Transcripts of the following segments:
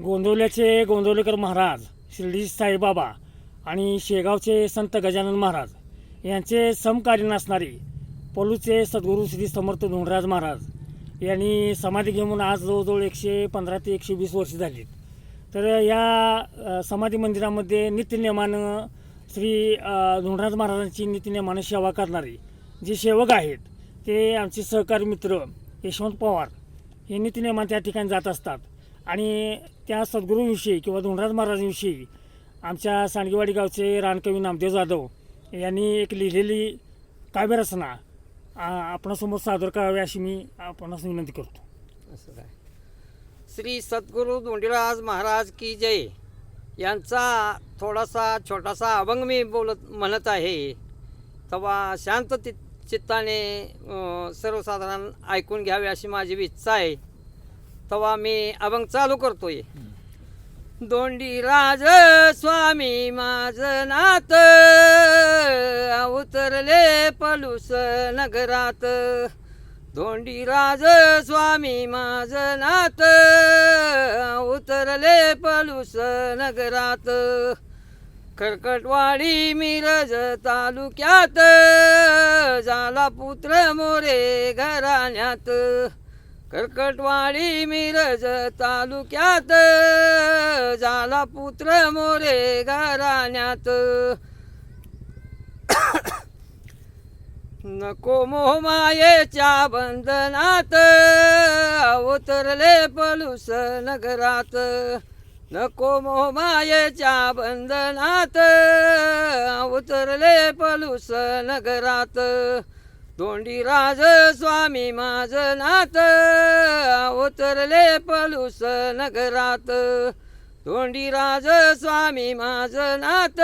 गोंदवल्याचे गोंदवलेकर महाराज, शिर्डी साईबाबा आणि शेगावचे संत गजानन महाराज यांचे समकालीन असणारे पलूचे सद्गुरू श्री समर्थ धोंडराज महाराज यांनी समाधी घेऊन आज जवळजवळ 115 ते 120 वर्ष झाली. तर या समाधी मंदिरामध्ये नित्यनेमानं श्री धोंडराज महाराजांची नित्यनेमानं सेवा करणारे जे सेवक आहेत ते आमचे सहकारी मित्र यशवंत पवार हे नित्यनेमानं त्या ठिकाणी जात असतात. आणि त्या सद्गुरूंविषयी किंवा धोंडराज महाराजांविषयी आमच्या सांडगेवाडी गावचे रानकवी नामदेव जाधव यांनी एक लिहिलेली काव्यरचना आपणासमोर सादर करावी अशी मी आपणास विनंती करतो. असं काय श्री सद्गुरू धोंडराज महाराज की जय यांचा थोडासा छोटासा अभंग मी म्हणत आहे. तेव्हा शांत चित्ताने सर्वसाधारण ऐकून घ्यावे अशी माझी इच्छा आहे. तेव्हा मी अभंग चालू करतोय. धोंडीराज स्वामी माझं नात उतरले पलूस नगरात. धोंडीराज स्वामी माझं नात उतरले पलूस नगरात. खरकटवाडी मिरज तालुक्यात झाला पुत्र मोरे घराण्यात. खरकटवाडी मिरज तालुक्यात झाला पुत्र मोरे घराण्यात. नको मोह मायेच्या बंधनात उतरले पलूस नगरात. नको मोह मायेच्या बंधनात उतरले पलूस नगरात. धोंडीराज स्वामी माझं नात उतरले पलूस नगरात. धोंडीराज स्वामी माझं नात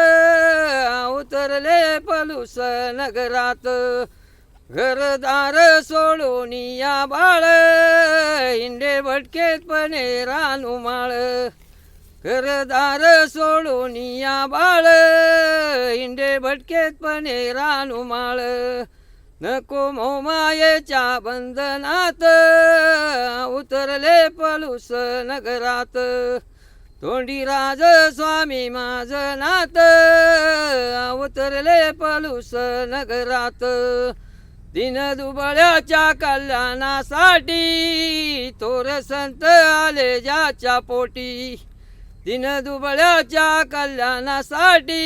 उतरले पलूस नगरात. घरदार सोडून या बाळ हिंडे भटकेतपणे रानुमाळ. घरदार सोडून या बाळ हिंडे भटकेतपणे रानुमाळ. नको मोह मायेच्या बंधनात उतरले पलूस नगरात. धोंडीराज स्वामी माझं नात उतरले पलूस नगरात. दिन दुबळ्याच्या कल्याणासाठी थोर संत आले ज्याच्या पोटी. दिन दुबळ्याच्या कल्याणासाठी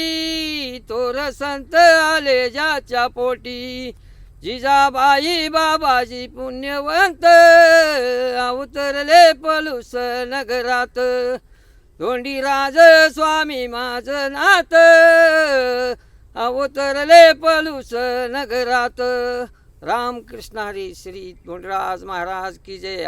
थोर संत आले ज्याच्या पोटी. जिजाबाई बाबाजी पुण्यवंत उतरले पलूस नगरात. धोंडीराज स्वामी माझं नात उतरले पलूस नगरात. रामकृष्ण हरी. श्री धोंडराज महाराज की जय.